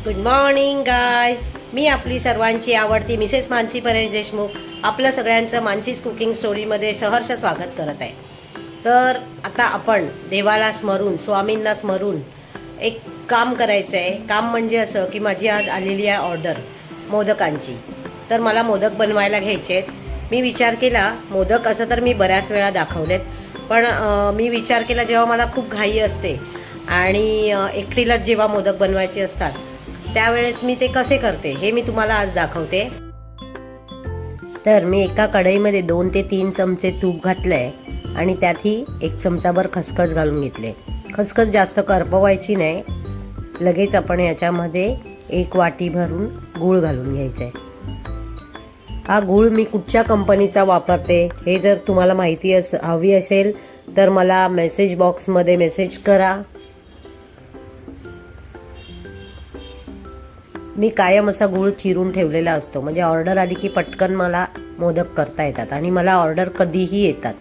Good morning guys. मी आपली सर्वांची आवडती मिसेस मानसी परेश देशमुख आपलं सगळ्यांचं मानसीज कुकिंग स्टोरीमध्ये सहर्ष स्वागत करत आहे. तर आता आपण देवाला स्मरून, स्वामींना स्मरून एक काम करायचं आहे. काम म्हणजे असं की माझी आज आलेली आहे ऑर्डर मोदकांची. तर मला मोदक बनवायला घ्यायचे आहेत. मी विचार केला, मोदक असं तर मी बऱ्याच वेळा दाखवलेत, पण मी विचार केला जेव्हा मला खूप घाई असते आणि एकटीलाच जेव्हा मोदक बनवायचे असतात त्यावेळेस मी ते कसे करते हे मी तुम्हाला आज दाखवते. तर मी एका कढईमध्ये 2 ते 3 चमचे तूप घातलंय आणि त्यातही 1 चमचाभर खसखस घालून घेतले. खसखस जास्त करपवायची नाही. लगेच आपण याच्यामध्ये 1 वाटी भरून गूळ घालून घ्यायचा आहे. हा गूळ मी कुठच्या कंपनीचा वापरते हे जर तुम्हाला माहिती हवी असेल तर मला मेसेज बॉक्समध्ये मेसेज करा. मी कायम असा गूळ चिरून ठेवलेला असतो, म्हणजे ऑर्डर आली की पटकन मला मोदक करता येतात आणि मला ऑर्डर कधीही येतात.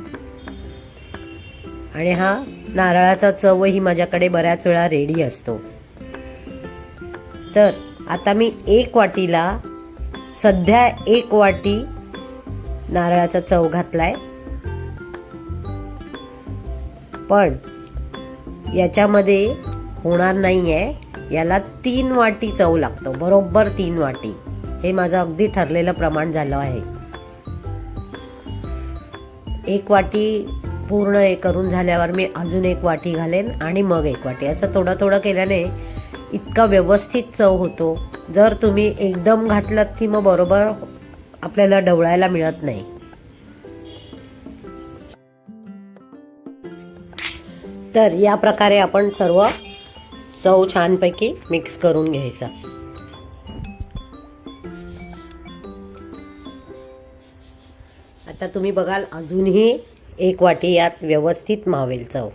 आणि हा नारळाचा चवही माझ्याकडे बऱ्याच वेळा रेडी असतो. तर आता मी 1 वाटीला सध्या 1 वाटी नारळाचा चव घातलाय, पण याच्यामध्ये होणार नाहीये. याला 3 वाटी चव लागतो, बरोबर 3 वाटी. हे माझं अगदी ठरलेलं प्रमाण झालं आहे. 1 वाटी पूर्ण हे करून झाल्यावर मी अजून 1 वाटी घालेन आणि मग 1 वाटी. असं थोडं थोडं केल्याने इतका व्यवस्थित चव होतो. जर तुम्ही एकदम घातलात की मग बरोबर आपल्याला ढवळायला मिळत नाही. तर या प्रकारे आपण सर्व चव छानपैकी मिक्स करून घ्यायचा. आता तुम्ही बघाल अजूनही 1 वाटी यात व्यवस्थित मावेल चव.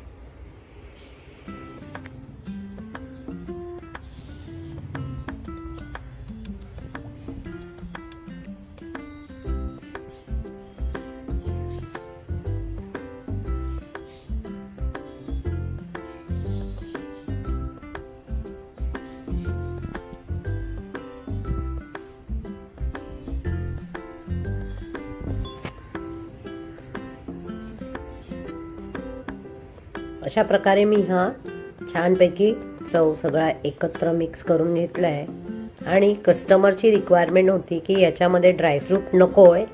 अशा प्रकारे मी हा छानपैकी चव सगळा एकत्र मिक्स करून घेतला आहे. आणि कस्टमरची रिक्वायरमेंट होती की याच्यामध्ये ड्रायफ्रूट नको आहे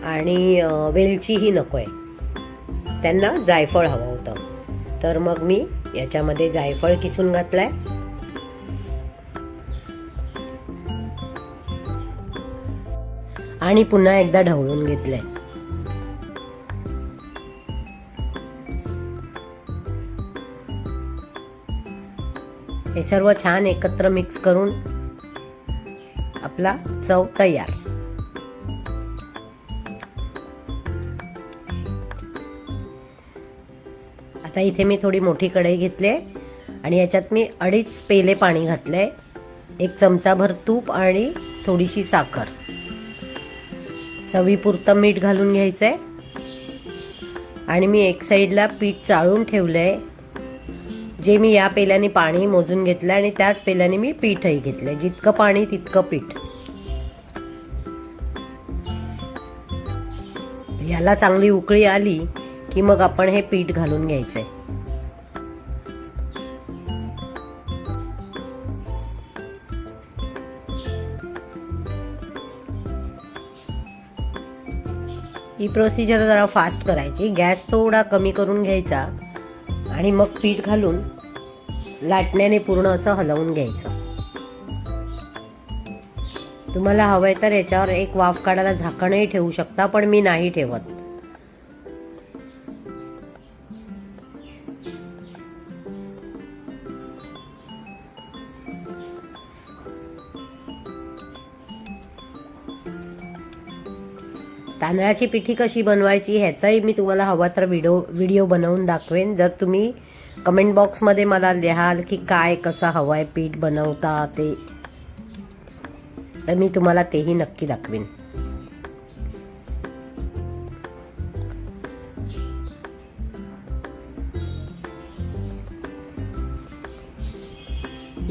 आणि वेलचीही नको आहे, त्यांना जायफळ हवं होतं. तर मग मी याच्यामध्ये जायफळ किसून घातलाय आणि पुन्हा एकदा ढवळून घेतलंय. हे सर्व छान एकत्र मिक्स करून आपला चव तयार. आता इथे मी थोडी मोठी कढई घेतली आणि याच्यात मी 2.5 पेले पाणी घातलंय. 1 चमचाभर तूप आणि थोडीशी साखर, चवीपुरतं मीठ घालून घ्यायचंय. आणि मी एक साईडला पीठ चाळून ठेवलंय, जे मी या पेल्याने पाणी मोजून घेतलं आणि त्याच पेल्याने मी पीठही घेतलंय. जितकं पाणी तितकं पीठ. याला चांगली उकळी आली की मग आपण हे पीठ घालून घ्यायचंय. ही प्रोसिजर जरा फास्ट करायची. गॅस थोडा कमी करून घ्यायचा आणि मग पीठ घालून लाटण्याने पूर्ण असं हलवून घ्यायचं. तुम्हाला हवंय तर याच्यावर एक वाफ काढायला झाकणही ठेवू शकता, पण मी नाही ठेवत. तांदळाची पिठी कशी बनवायची ह्याचाही मी तुम्हाला हवा तर व्हिडिओ बनवून दाखवेन. जर तुम्ही कमेंट बॉक्समध्ये मला लिहाल की काय कसं हवंय पीठ बनवता ते, तर मी तुम्हाला तेही नक्की दाखवेन.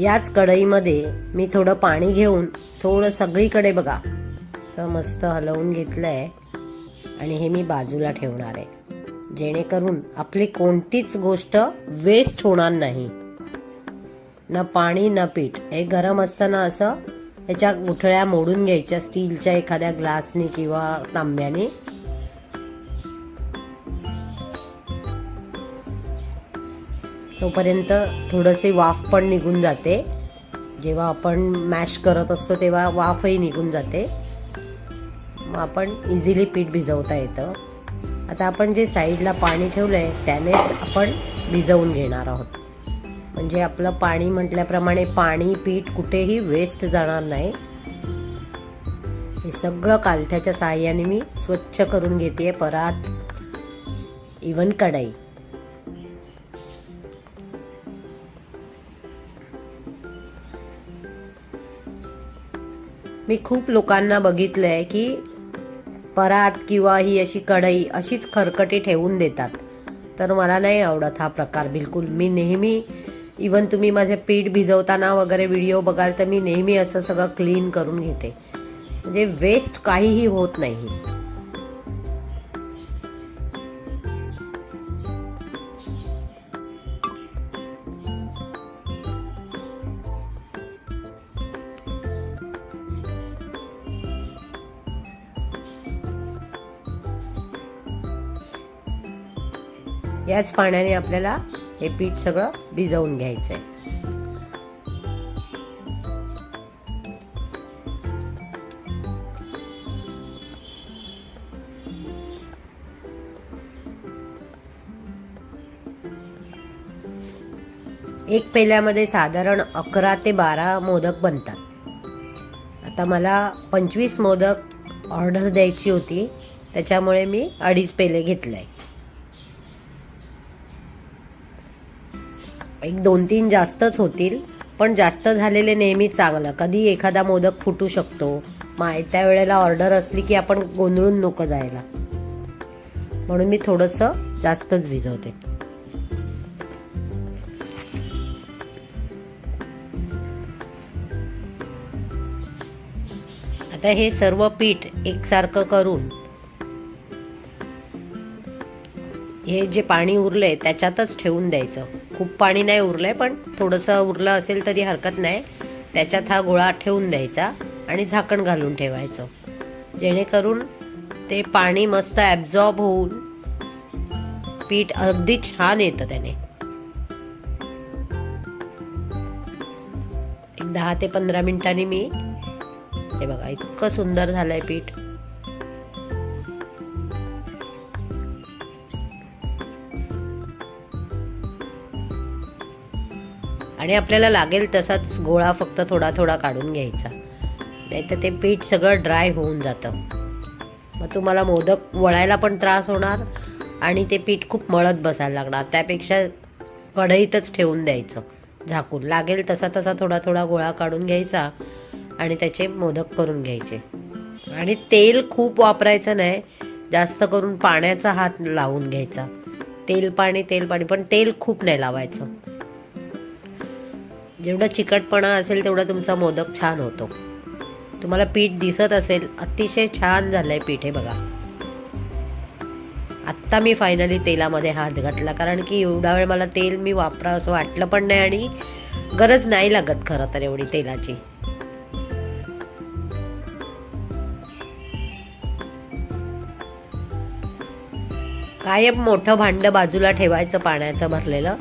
याच कढईमध्ये मी थोडं पाणी घेऊन थोडं सगळीकडे बघा असं मस्त हलवून घेतलं आहे आणि हे मी बाजूला ठेवणार आहे, जेणेकरून आपली कोणतीच गोष्ट वेस्ट होणार नाही, ना पाणी ना पीठ. हे गरम असताना असं ह्याच्या गुठळ्या मोडून घ्यायच्या स्टीलच्या एखाद्या ग्लासने किंवा तांब्याने. तोपर्यंत थोडंसे वाफ पण निघून जाते. जेव्हा आपण मॅश करत असतो तेव्हा वाफही निघून जाते, मग आपण इझिली पीठ भिजवता येतं. आता आपण जे साईडला पाणी ठेवलंय त्यानेच आपण भिजवून घेणार आहोत, म्हणजे आपलं पाणी म्हटल्याप्रमाणे पाणी पीठ कुठेही वेस्ट जाणार नाही. हे सगळं कालथ्याच्या साहाय्याने मी स्वच्छ करून घेते, परात इवन कढई. मी खूप लोकांना बघितलंय की परात किंवा ही अशी कढई अशीच खरकटी ठेवून देतात, तर मला नाही आवडत हा प्रकार बिलकुल. मी नेहमी इवन तुम्ही माझे पीठ भिजवताना वगैरे व्हिडिओ बघाल तर मी नेहमी असं सगळं क्लीन करून घेते, म्हणजे वेस्ट काहीही होत नाही. याच पाण्याने आपल्याला हे पीठ सगळं भिजवून घ्यायचंय. एक पेल्यामध्ये साधारण 11 ते 12 मोदक बनतात. आता मला 25 मोदक ऑर्डर द्यायची होती, त्याच्यामुळे मी 2.5 पेले घेतलंय. एक 2-3 जास्तच होतील, पण जास्त झालेले नेहमी चांगलं. कधी एखादा मोदक फुटू शकतो, त्या वेळेला ऑर्डर असली की आपण गोंधळून नको जायला, म्हणून मी थोडंसं जास्तच भिजवते. आता हे सर्व पीठ एकसारखं करून हे जे पाणी उरलंय त्याच्यातच ठेवून द्यायचं. खूप पाणी नाही उरलंय, पण थोडंसं उरलं असेल तरी हरकत नाही. त्याच्यात हा गोळा ठेवून द्यायचा आणि झाकण घालून ठेवायचं, जेणेकरून ते पाणी मस्त ॲब्झॉर्ब होऊन पीठ अगदी छान येतं त्याने. एक 10 ते 15 मिनिटांनी मी हे बघा इतकं सुंदर झालंय पीठ. आणि आपल्याला लागेल तसाच गोळा फक्त थोडा थोडा काढून घ्यायचा, नाही तर ते पीठ सगळं ड्राय होऊन जातं. मग तुम्हाला मोदक वळायला पण त्रास होणार आणि ते पीठ खूप मळत बसायला लागणार. त्यापेक्षा कढईतच ठेवून द्यायचं झाकून. लागेल तसा तसा थोडा थोडा गोळा काढून घ्यायचा आणि त्याचे मोदक करून घ्यायचे. आणि तेल खूप वापरायचं नाही, जास्त करून पाण्याचा हात लावून घ्यायचा. तेल पाणी पण तेल खूप नाही लावायचं. जेवढं चिकटपणा असेल तेवढा तुमचा मोदक छान होतो. तुम्हाला पीठ दिसत असेल, अतिशय छान झालंय पीठ. हे बघा, आत्ता मी फायनली तेलामध्ये हात घातला, कारण की एवढा वेळ मला तेल मी वापरावं असं वाटलं पण नाही आणि गरज नाही लागत खरं तर एवढी तेलाची. कायम मोठं भांड बाजूला ठेवायचं पाण्याचं भरलेलं,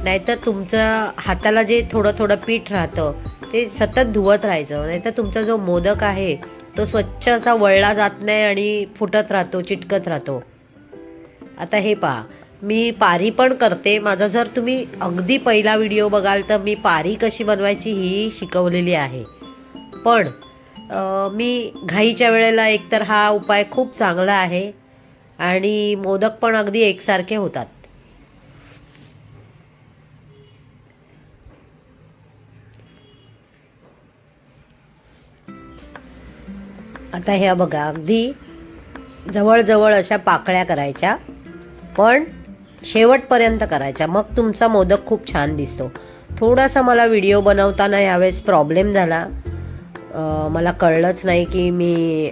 नाहीतर तुमच्या हाताला जे थोडं थोडं पीठ राहतं ते सतत धुवत राहायचं, नाहीतर तुमचा जो मोदक आहे तो स्वच्छ असा वळला जात नाही आणि फुटत राहतो, चिटकत राहतो. आता हे पहा, मी पारी पण करते. माझा जर तुम्ही अगदी पहिला व्हिडिओ बघाल तर मी पारी कशी बनवायची ही शिकवलेली आहे. पण मी घाईच्या वेळेला एकतर हा उपाय खूप चांगला आहे आणि मोदक पण अगदी एकसारखे होतात. आता हे बघा, अगदी जवळजवळ अशा पाकळ्या करायच्या, पण शेवटपर्यंत करायच्या, मग तुमचा मोदक खूप छान दिसतो. थोडासा मला व्हिडिओ बनवताना यावेळेस प्रॉब्लेम झाला. मला कळलंच नाही की मी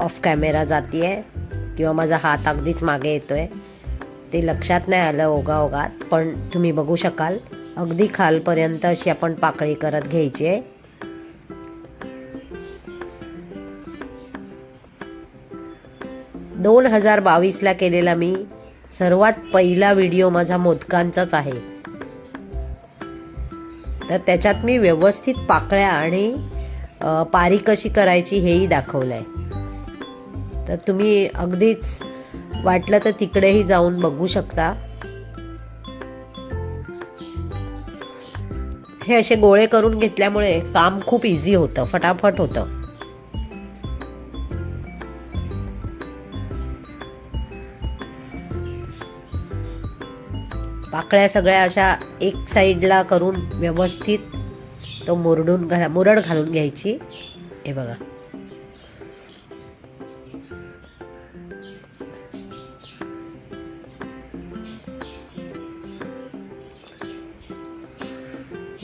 ऑफ कॅमेरा जाते आहे किंवा माझा हात अगदीच मागे येतो आहे. ते लक्षात नाही आलं ओघाओघात. पण तुम्ही बघू शकाल अगदी खालपर्यंत अशी आपण पाकळी करत घ्यायची आहे. दोन 2022ला केलेला मी सर्वात पहिला व्हिडिओ माझा मोदकांचाच आहे. तर त्याच्यात मी व्यवस्थित पाकळ्या आणि पारी कशी करायची हेही दाखवलंय. तर तुम्ही अगदीच वाटलं तर तिकडेही जाऊन बघू शकता. हे असे गोळे करून घेतल्यामुळे काम खूप इझी होतं, फटाफट होतं. पाकळ्या सगळ्या अशा एक साईडला करून व्यवस्थित तो मुरड घालून घ्यायची. हे बघा,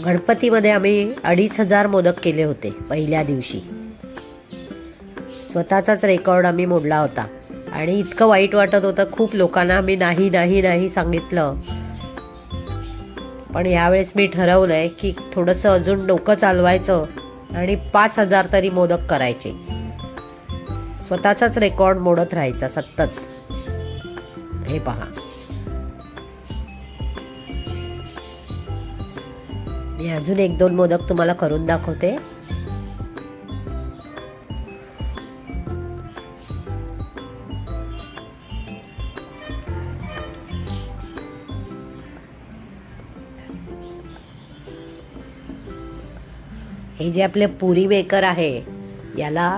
गणपतीमध्ये आम्ही 2500 मोदक केले होते पहिल्या दिवशी. स्वतःचाच रेकॉर्ड आम्ही मोडला होता आणि इतकं वाईट वाटत होतं. खूप लोकांना आम्ही नाही नाही नाही सांगितलं. पण यावेळेस मी ठरवलंय की थोडंसं अजून डोकं चालवायचं आणि 5000 तरी मोदक करायचे. स्वतःचाच रेकॉर्ड मोडत राहायचा सतत. हे पहा, मी अजून 1-2 मोदक तुम्हाला करून दाखवते. हे जे आपले पुरी मेकर आहे याला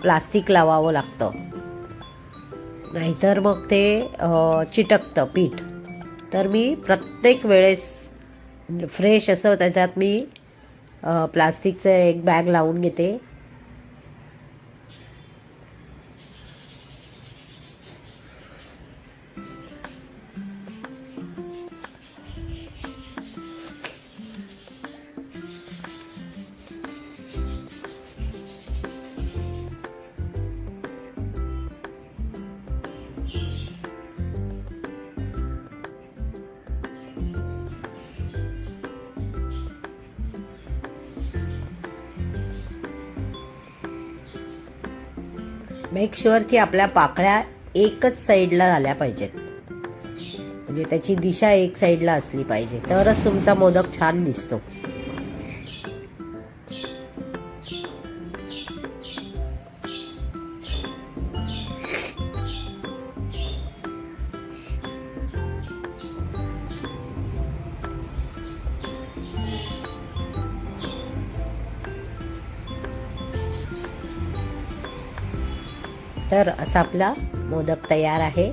प्लास्टिक लावावं लागतं, नाहीतर मग ते चिटकतं पीठ. तर मी प्रत्येक वेळेस फ्रेश असं त्याच्यात मी प्लास्टिकचं एक बॅग लावून घेते. मेक शुअर की आपल्या पाकळ्या एकच साईडला झाल्या पाहिजेत, म्हणजे त्याची दिशा एक साईडला असली पाहिजे, तरच तुमचा मोदक छान दिसतो. तर असा आपला मोदक तयार आहे.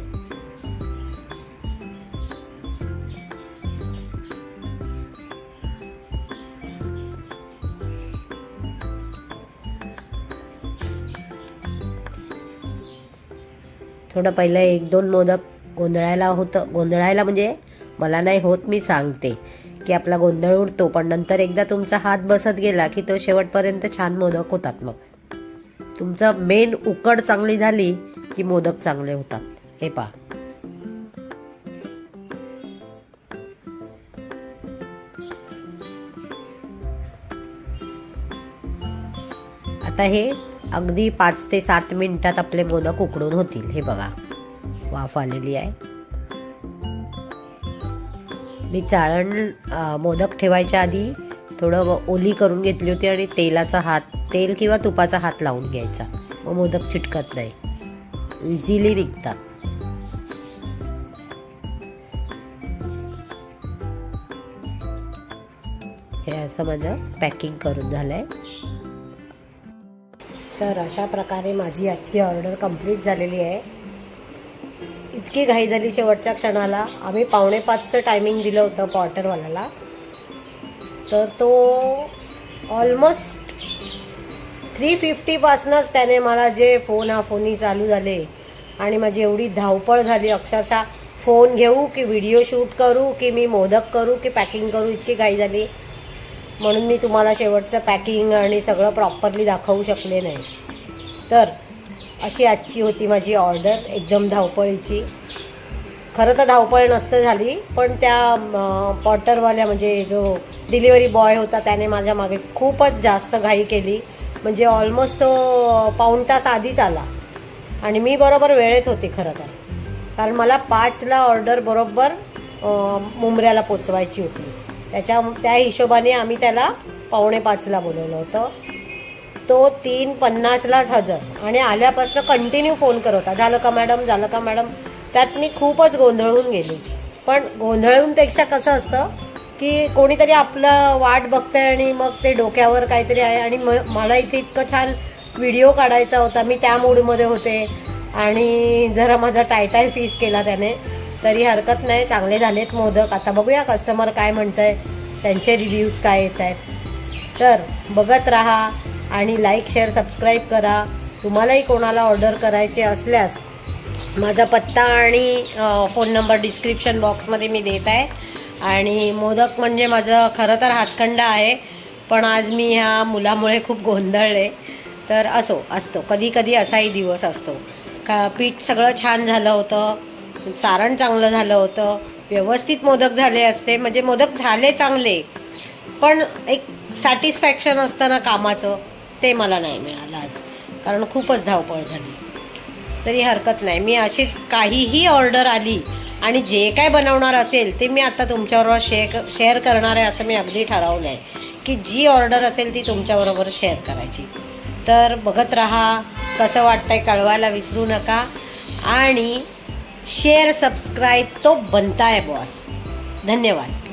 थोडं पहिलं 1-2 मोदक गोंधळायला म्हणजे मला नाही होत, मी सांगते की आपला गोंधळ उडतो. पण नंतर एकदा तुमचा हात बसत गेला की तो शेवटपर्यंत छान मोदक होतात. मग तुमचा मेन उकड चांगली झाली की मोदक चांगले होतात. हे पहा, आता हे अगदी 5 ते 7 मिनिटात आपले मोदक उकडून होतील. हे बघा, वाफ आलेली आहे. मी चाळण मोदक ठेवायच्या आधी थोडं ओली करून घेतली होती आणि तेल किंवा तुपाचा हात लावून घ्यायचा, मग मोदक चिटकत नाही, इझिली निघतात. हे असं माझं पॅकिंग करून झालंय. तर अशा प्रकारे माझी आजची ऑर्डर कंप्लीट झालेली आहे. इतकी घाई झाली शेवटच्या क्षणाला. आम्ही 4:45चं टायमिंग दिलं होतं पॉर्टरवाल्याला, तर तो ऑलमोस्ट 3:50 पासूनच त्याने मला जे फोनी चालू झाले आणि माझी एवढी धावपळ झाली, अक्षरशः फोन घेऊ की व्हिडिओ शूट करू की मी मोदक करू की पॅकिंग करू, इतकी घाई झाली म्हणून मी तुम्हाला शेवटचं पॅकिंग आणि सगळं प्रॉपरली दाखवू शकले नाही. तर अशी आजची होती माझी ऑर्डर, एकदम धावपळीची. खरं तर धावपळ नसतं झाली, पण त्या पॉटरवाल्या म्हणजे जो डिलिव्हरी बॉय होता त्याने माझ्या मागे खूपच जास्त घाई केली. म्हणजे ऑलमोस्ट तो पाऊण तास आधीच आला आणि मी बरोबर वेळेत होते खरं तर, कारण मला 5ला ऑर्डर बरोबर मुंबऱ्याला पोचवायची होती. त्या हिशोबाने आम्ही त्याला 4:45ला बोलवलं होतं. तो 3:50लाच हजर आणि आल्यापासून कंटिन्यू फोन करत होता, झालं का मॅडम, झालं का मॅडम. त्यात मी खूपच गोंधळून गेली. पण गोंधळूनपेक्षा कसं असतं की कोणीतरी आपलं वाट बघतंय आणि मग ते डोक्यावर काहीतरी आहे. आणि मला इथे इतकं छान व्हिडिओ काढायचा होता, मी त्या मूडमध्ये होते आणि जरा माझा टायटाय फीस केला त्याने. तरी हरकत नाही, चांगले झालेत मोदक. आता बघूया कस्टमर काय म्हणतंय, त्यांचे रिव्ह्यूज काय येत आहेत. तर बघत राहा आणि लाईक शेअर सबस्क्राईब करा. तुम्हालाही कोणाला ऑर्डर करायचे असल्यास माझा पत्ता आणि फोन नंबर डिस्क्रिप्शन बॉक्समध्ये मी देत आहे. आणि मोदक म्हणजे माझं खरं तर हातखंडा आहे, पण आज मी ह्या मुलामुळे खूप गोंधळले. तर असतो कधी कधी असाही दिवस असतो. पीठ सगळं छान झालं होतं, सारण चांगलं झालं होतं, व्यवस्थित मोदक झाले असते, म्हणजे मोदक झाले चांगले, पण एक सॅटिस्फॅक्शन असतं ना कामाचं, ते मला नाही मिळालं आज, कारण खूपच धावपळ झाली. तरी हरकत नाही, मी अशीच काहीही ऑर्डर आली आणि जे काय बनवणार असेल ते मी आता तुमच्याबरोबर शेअर करणार आहे. असं मी अगदी ठरवलं आहे की जी ऑर्डर असेल ती तुमच्याबरोबर शेअर करायची. तर बघत राहा, कसं वाटतंय कळवायला विसरू नका. आणि शेअर सबस्क्राईब तो बनता है बॉस. धन्यवाद.